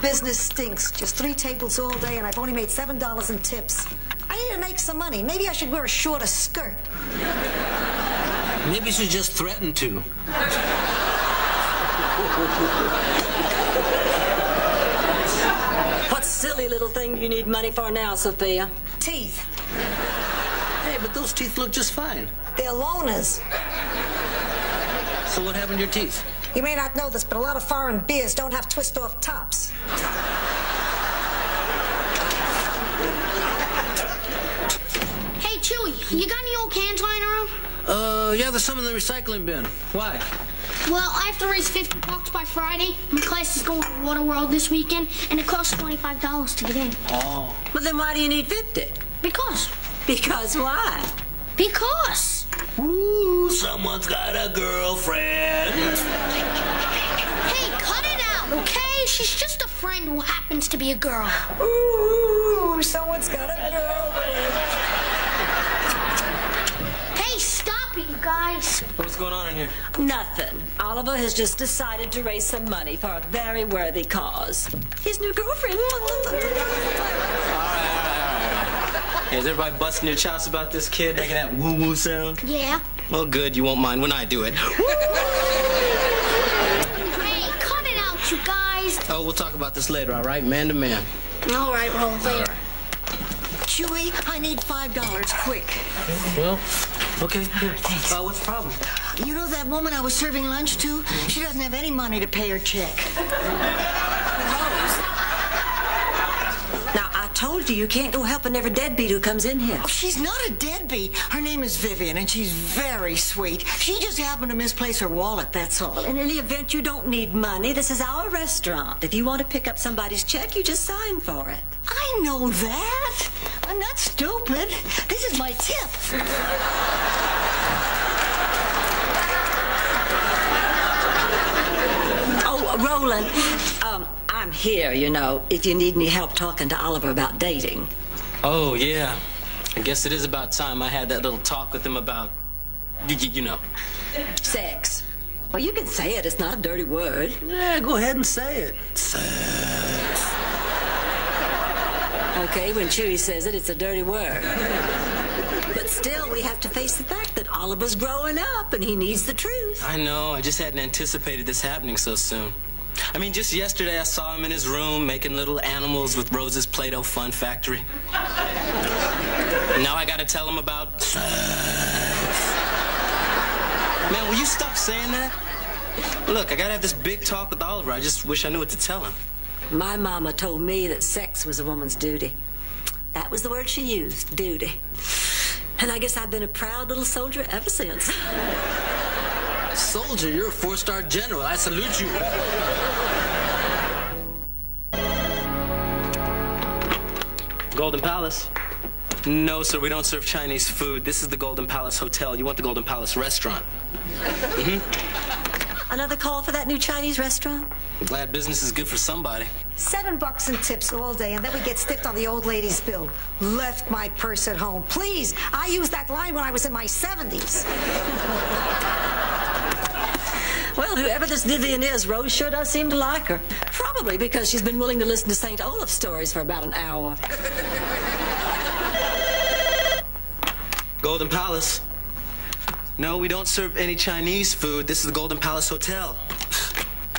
business stinks. Just 3 tables all day, and I've only made $7 in tips. I need to make some money. Maybe I should wear a shorter skirt. Maybe you should just threaten to. What silly little thing do you need money for now, Sophia? Teeth. Hey, but those teeth look just fine. They're loners. So what happened to your teeth? You may not know this, but a lot of foreign beers don't have twist-off tops. Hey, Chewy, you got any old cans lying around? Yeah, there's some in the recycling bin. Why? Well, I have to raise $50 by Friday. My class is going to Waterworld this weekend, and it costs $25 to get in. Oh. Well, then why do you need 50? Because. Because why? Because. Ooh, someone's got a girlfriend. Hey, cut it out, okay? She's just a friend who happens to be a girl. Ooh, someone's got a girlfriend. Hey, stop it, you guys. What's going on in here? Nothing. Oliver has just decided to raise some money for a very worthy cause. His new girlfriend. All right. Hey, is everybody busting their chops about this kid making that woo-woo sound? Yeah. Well, good. You won't mind when I do it. Hey, cut it out, you guys. Oh, we'll talk about this later, all right? Man to man. All right, roll there. Chewy, I need $5 quick. Well, okay. Here. What's the problem? You know that woman I was serving lunch to? She doesn't have any money to pay her check. Now, I told you can't go helping every deadbeat who comes in here. Oh, she's not a deadbeat. Her name is Vivian, and she's very sweet. She just happened to misplace her wallet, that's all. In any event, you don't need money. This is our restaurant. If you want to pick up somebody's check, you just sign for it. I know that. I'm not stupid. This is my tip. Oh, Roland, I'm here, you know, if you need any help talking to Oliver about dating. Oh, yeah. I guess it is about time I had that little talk with him about, you know. Sex. Well, you can say it. It's not a dirty word. Yeah, go ahead and say it. Sex. Okay, when Chewy says it, it's a dirty word. But still, we have to face the fact that Oliver's growing up and he needs the truth. I know. I just hadn't anticipated this happening so soon. I mean, just yesterday I saw him in his room making little animals with Rose's Play-Doh Fun Factory. Now I gotta tell him about sex. Man, will you stop saying that? Look, I gotta have this big talk with Oliver. I just wish I knew what to tell him. My mama told me that sex was a woman's duty. That was the word she used, duty. And I guess I've been a proud little soldier ever since. Soldier, you're a 4-star general. I salute you. Golden Palace. No, sir, we don't serve Chinese food. This is the Golden Palace Hotel. You want the Golden Palace restaurant. Another call for that new Chinese restaurant? I'm glad business is good for somebody. $7 in tips all day, and then we get stiffed on the old lady's bill. Left my purse at home. Please, I used that line when I was in my 70s. Well, whoever this Vivian is, Rose sure does seem to like her. Probably because she's been willing to listen to St. Olaf stories for about an hour. Golden Palace. No, we don't serve any Chinese food. This is the Golden Palace Hotel.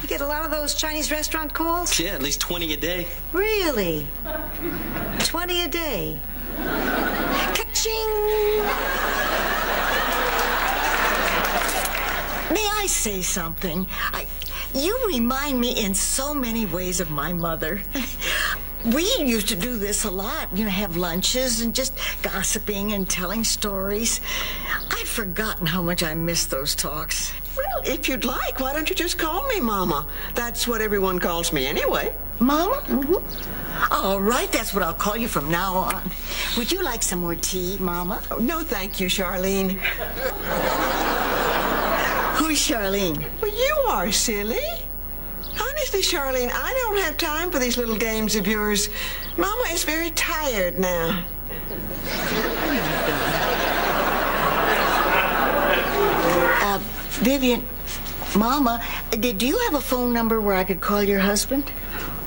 You get a lot of those Chinese restaurant calls? Yeah, at least 20 a day. Really? 20 a day? Ka-ching! May I say something? You remind me in so many ways of my mother. We used to do this a lot, you know, have lunches and just gossiping and telling stories. I'd forgotten how much I missed those talks. Well, if you'd like, why don't you just call me Mama? That's what everyone calls me anyway. Mama? Mm-hmm. All right, that's what I'll call you from now on. Would you like some more tea, Mama? Oh, no, thank you, Charlene. Who's Charlene? Well, you are silly. Honestly, Charlene, I don't have time for these little games of yours. Mama is very tired now. Vivian, Mama, do you have a phone number where I could call your husband?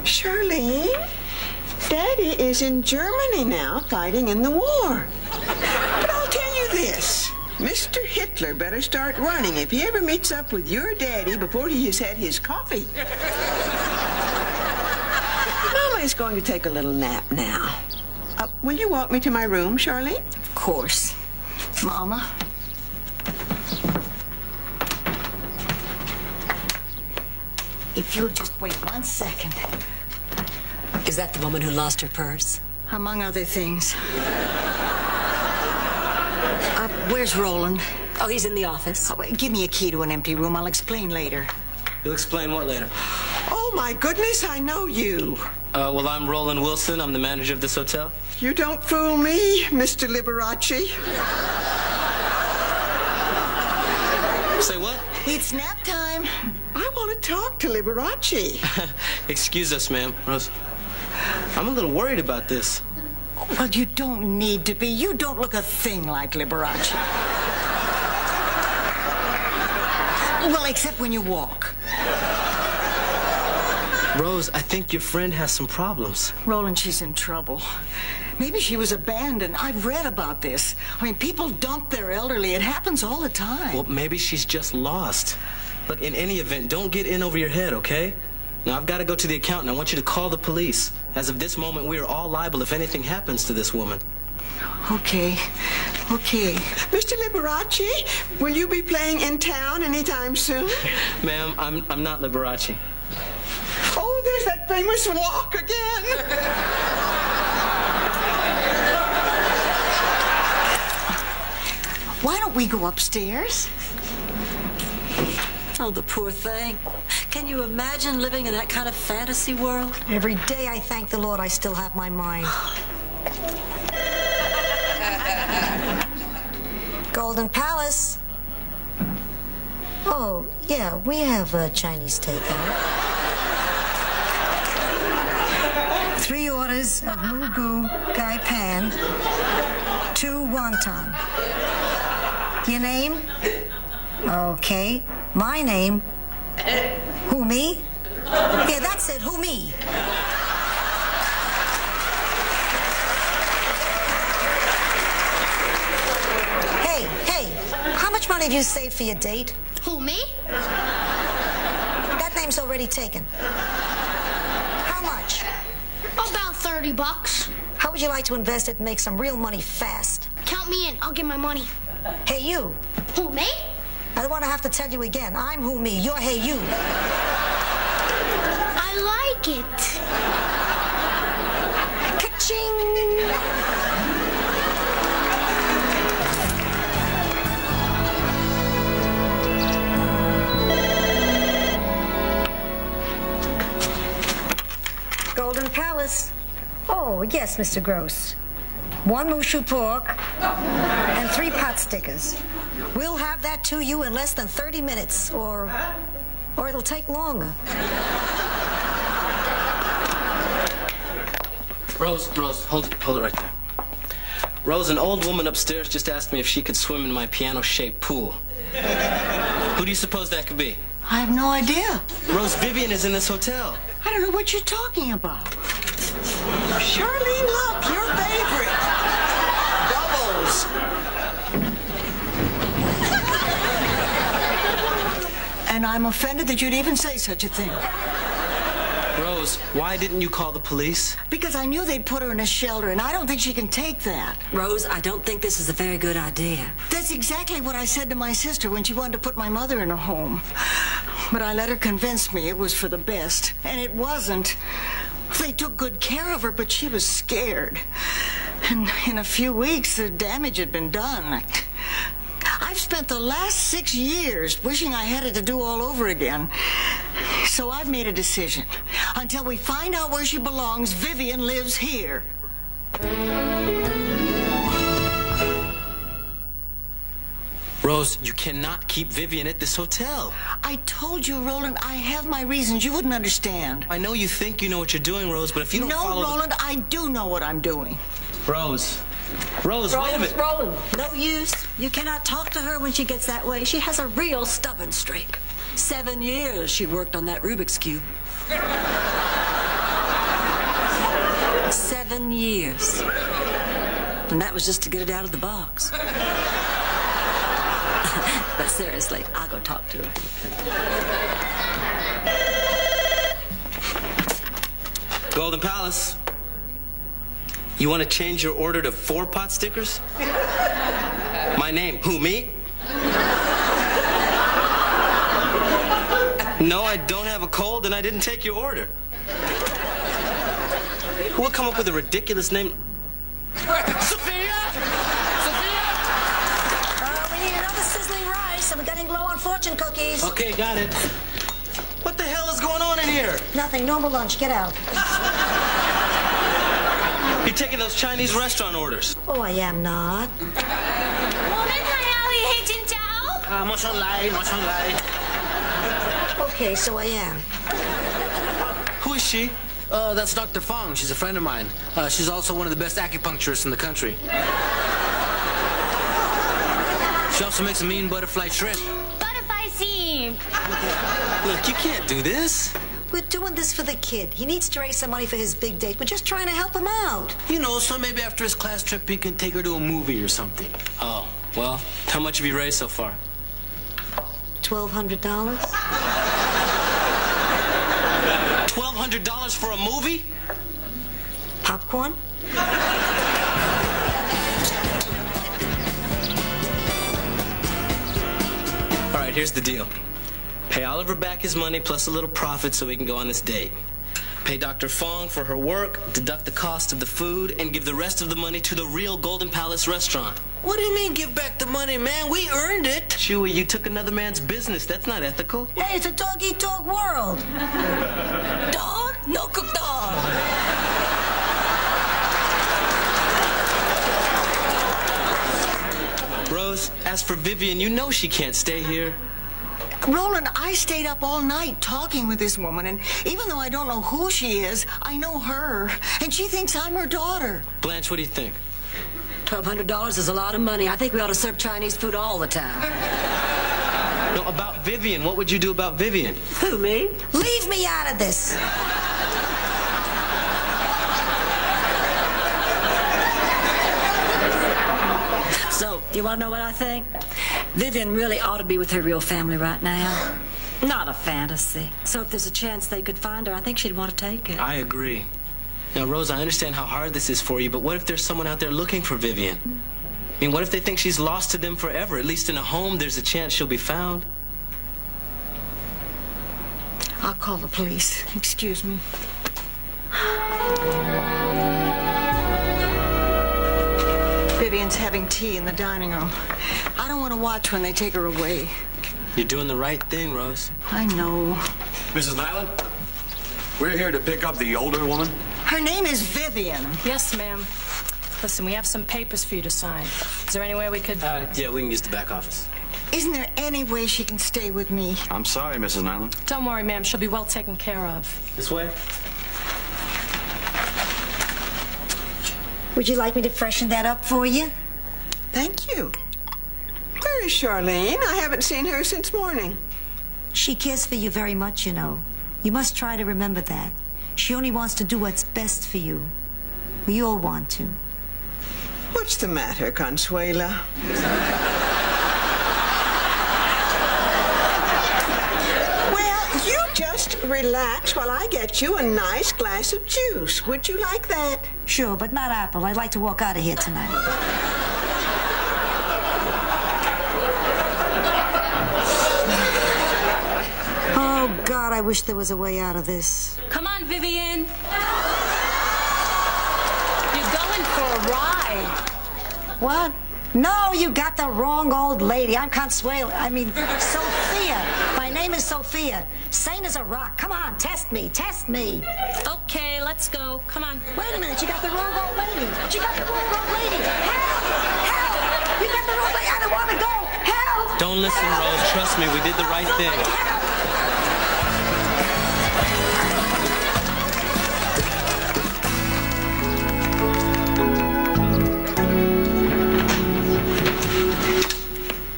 Charlene, Daddy is in Germany now, fighting in the war. But I'll tell you this. Mr. Hitler better start running if he ever meets up with your daddy before he has had his coffee. Mama is going to take a little nap now. Will you walk me to my room, Charlene? Of course. Mama. If you'll just wait 1 second. Is that the woman who lost her purse? Among other things. Where's Roland? Oh, he's in the office. Oh, wait, give me a key to an empty room. I'll explain later. You'll explain what later? Oh, my goodness, I know you. Well, I'm Roland Wilson. I'm the manager of this hotel. You don't fool me, Mr. Liberace. Say what? It's nap time. I want to talk to Liberace. Excuse us, ma'am. Rose, I'm a little worried about this. Well, you don't need to be. You don't look a thing like Liberace. Well, except when you walk. Rose, I think your friend has some problems. Roland, she's in trouble. Maybe she was abandoned. I've read about this. I mean, people dump their elderly. It happens all the time. Well, maybe she's just lost. Look, in any event, don't get in over your head, okay? Now, I've got to go to the accountant. I want you to call the police. As of this moment, we are all liable if anything happens to this woman. Okay. Mr. Liberace, will you be playing in town anytime soon? Ma'am, I'm not Liberace. Oh, there's that famous walk again. Why don't we go upstairs? Oh, the poor thing. Can you imagine living in that kind of fantasy world? Every day I thank the Lord I still have my mind. Golden Palace. Oh, yeah, we have a Chinese takeout. 3 orders of mugu gai pan, 2 wonton. Your name? Okay. My name? Who, me? Yeah, that's it. Who, me? Hey, how much money have you saved for your date? Who, me? That name's already taken. How much? About $30. How would you like to invest it and make some real money fast? Count me in. I'll get my money. Hey, you. Who, me? I don't want to have to tell you again. I'm who, me. You're hey, you. I like it. Ka-ching! Golden Palace. Oh, yes, Mr. Gross. 1 mushu pork and 3 pot stickers. We'll have that to you in less than 30 minutes, or it'll take longer. Rose, hold it right there. Rose, an old woman upstairs just asked me if she could swim in my piano-shaped pool. Who do you suppose that could be? I have no idea. Rose, Vivian is in this hotel. I don't know what you're talking about. Charlene, look, your favorite. Doubles. And I'm offended that you'd even say such a thing. Rose, why didn't you call the police? Because I knew they'd put her in a shelter, and I don't think she can take that. Rose, I don't think this is a very good idea. That's exactly what I said to my sister when she wanted to put my mother in a home. But I let her convince me it was for the best, and it wasn't. They took good care of her, but she was scared. And in a few weeks, the damage had been done. I've spent the last 6 years wishing I had it to do all over again. So I've made a decision. Until we find out where she belongs, Vivian lives here. Rose, you cannot keep Vivian at this hotel. I told you, Roland, I have my reasons. You wouldn't understand. I know you think you know what you're doing, Rose, but if you don't follow... No, Roland, I do know what I'm doing. Rose, wait a minute. Roland, no use. You cannot talk to her when she gets that way. She has a real stubborn streak. 7 years she worked on that Rubik's Cube. 7 years. And that was just to get it out of the box. But seriously, I'll go talk to her. Golden Palace. You want to change your order to 4 pot stickers? My name. Who, me? No, I don't have a cold and I didn't take your order. Who would come up with a ridiculous name? Sophia! Sophia! We need another sizzling rice, and we're getting low on fortune cookies. Okay, got it. What the hell is going on in here? Nothing. Normal lunch. Get out. You're taking those Chinese restaurant orders. Oh, I am not. 我们还要一起走。马上来，马上来。 Okay, so I am. Who is she? That's Dr. Fong. She's a friend of mine. She's also one of the best acupuncturists in the country. She also makes a mean butterfly shrimp. Butterfly theme. Look, you can't do this. We're doing this for the kid. He needs to raise some money for his big date. We're just trying to help him out. You know, so maybe after his class trip, he can take her to a movie or something. Oh, well, how much have you raised so far? $1,200? $1,200 for a movie? Popcorn? All right, here's the deal. Pay Oliver back his money plus a little profit so we can go on this date. Pay Dr. Fong for her work, deduct the cost of the food, and give the rest of the money to the real Golden Palace restaurant. What do you mean, give back the money, man? We earned it. Chewy, you took another man's business. That's not ethical. Hey, it's a dog-eat-dog world. Dog? No cook dog. Rose, as for Vivian, you know she can't stay here. Roland, I stayed up all night talking with this woman, and even though I don't know who she is, I know her, and she thinks I'm her daughter. Blanche, what do you think? $1,200 is a lot of money. I think we ought to serve Chinese food all the time. No, about Vivian. What would you do about Vivian? Who, me? Leave me out of this. So, you want to know what I think? Vivian really ought to be with her real family right now. Not a fantasy. So if there's a chance they could find her, I think she'd want to take it. I agree. Now, Rose, I understand how hard this is for you, but what if there's someone out there looking for Vivian? I mean, what if they think she's lost to them forever? At least in a home, there's a chance she'll be found. I'll call the police. Excuse me. Vivian's having tea in the dining room. I don't want to watch when they take her away. You're doing the right thing, Rose. I know. Mrs. Nyland, we're here to pick up the older woman. Her name is Vivian. Yes, ma'am. Listen, we have some papers for you to sign. Is there any way we could... Yeah, we can use the back office. Isn't there any way she can stay with me? I'm sorry, Mrs. Nyland. Don't worry, ma'am. She'll be well taken care of. This way? Would you like me to freshen that up for you? Thank you. Where is Charlene? I haven't seen her since morning. She cares for you very much, you know. You must try to remember that. She only wants to do what's best for you. We all want to. What's the matter, Consuela? Well, you just relax while I get you a nice glass of juice. Would you like that? Sure, but not apple. I'd like to walk out of here tonight. Oh, God, I wish there was a way out of this. Come on, Vivian. You're going for a ride. What? No, you got the wrong old lady. I'm Consuela. I mean, Sophia. My name is Sophia. Sane as a rock. Come on, test me. Test me. Okay, let's go. Come on. Wait a minute. You got the wrong old lady. You got the wrong old lady. Help! Help! You got the wrong lady. I don't want to go. Help! Don't listen, Rose. Trust me, we did the right thing. Help!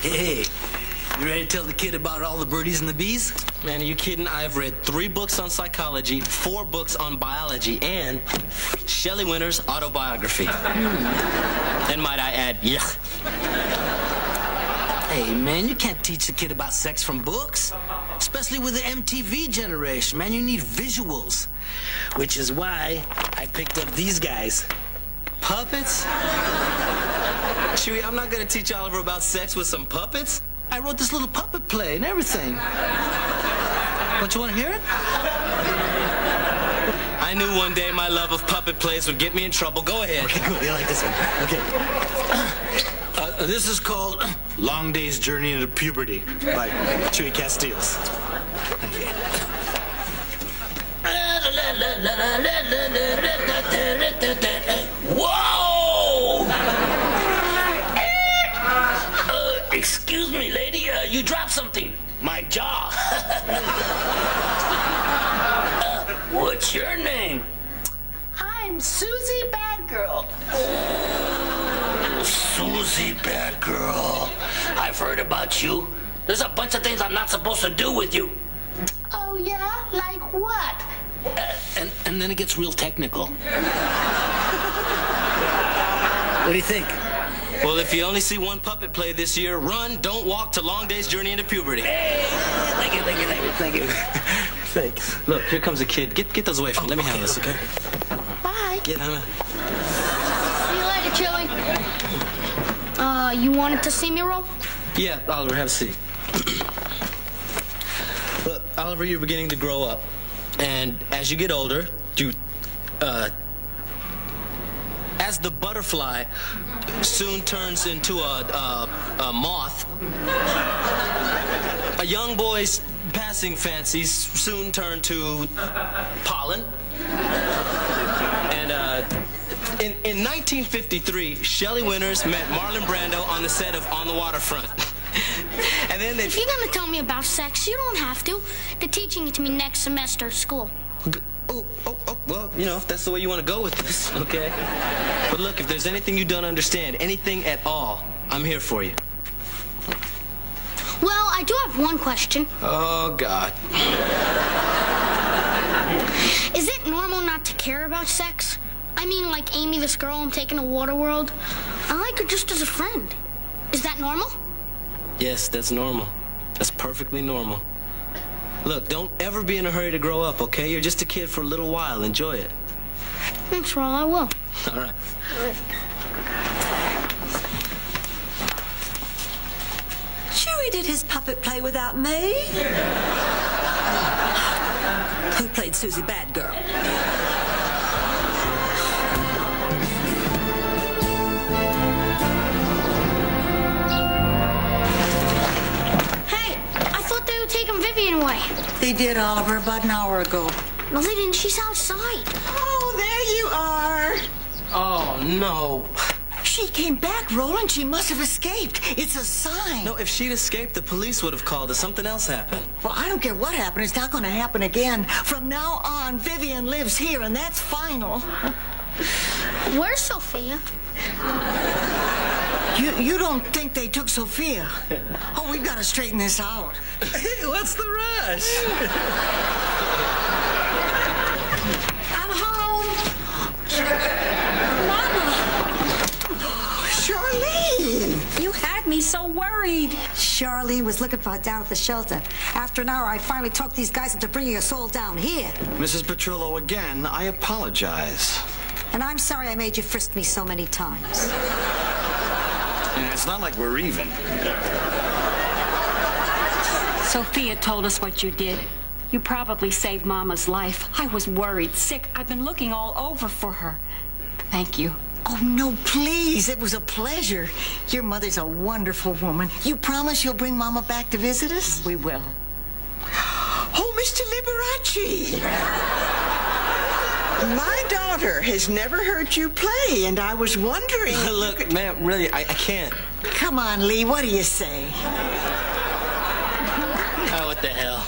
Hey, you ready to tell the kid about all the birdies and the bees? Man, are you kidding? I've read 3 books on psychology, 4 books on biology, and Shelley Winter's autobiography. And might I add, yuck. Hey, man, you can't teach a kid about sex from books. Especially with the MTV generation, man. You need visuals. Which is why I picked up these guys. Puppets? Chewie, I'm not gonna teach Oliver about sex with some puppets. I wrote this little puppet play and everything. Don't you want to hear it? I knew one day my love of puppet plays would get me in trouble. Go ahead. Okay, good. You like this one? Okay. This is called Long Day's Journey into Puberty by Chewie Castiles. Okay. Whoa! Excuse me, lady. You dropped something. My jaw. What's your name? I'm Susie Badgirl. Susie Badgirl. I've heard about you. There's a bunch of things I'm not supposed to do with you. Oh, yeah? Like what? And then it gets real technical. What do you think? Well, if you only see one puppet play this year, run, don't walk to Long Day's Journey into Puberty. Hey, thank you. Thanks. Look, here comes a kid. Get those away from me. Let me handle this, okay? Bye. Get him. See you later, Chili. You wanted to see me roll? Yeah, Oliver, have a seat. Look, Oliver, you're beginning to grow up. And as you get older, as the butterfly soon turns into a moth, a young boy's passing fancies soon turn to pollen. And in 1953, Shelley Winters met Marlon Brando on the set of On the Waterfront. And then If you're gonna tell me about sex, you don't have to. They're teaching it to me next semester at school. Oh, well, you know, if that's the way you want to go with this, okay? But look, if there's anything you don't understand, anything at all, I'm here for you. Well, I do have one question. Oh, God. Is it normal not to care about sex? I mean, like Amy, this girl I'm taking to Waterworld. I like her just as a friend. Is that normal? Yes, that's normal. That's perfectly normal. Look, don't ever be in a hurry to grow up, okay? You're just a kid for a little while. Enjoy it. Thanks, Ron. I will. All right. Chewie did his puppet play without me. Who played Susie Badgirl? Taking Vivian away. They did, Oliver, about an hour ago. No, they didn't. She's outside. Oh, there you are. Oh, no. She came back, Roland. She must have escaped. It's a sign. No, if she'd escaped, the police would have called us. Something else happened. Well, I don't care what happened. It's not going to happen again. From now on, Vivian lives here, and that's final. Where's Sophia? You don't think they took Sophia? Oh, we've got to straighten this out. Hey, what's the rush? I'm home. Charlene! You had me so worried. Charlene was looking for her down at the shelter. After an hour, I finally talked these guys into bringing us all down here. Mrs. Petrillo, again, I apologize. And I'm sorry I made you frisk me so many times. And it's not like we're even. Sophia told us what you did. You probably saved Mama's life. I was worried, sick. I've been looking all over for her. Thank you. Oh, no, please. It was a pleasure. Your mother's a wonderful woman. You promise you'll bring Mama back to visit us? We will. Oh, Mr. Liberace! My daughter has never heard you play, and I was wondering... Look, ma'am, really, I can't. Come on, Lee. What do you say? Oh, what the hell?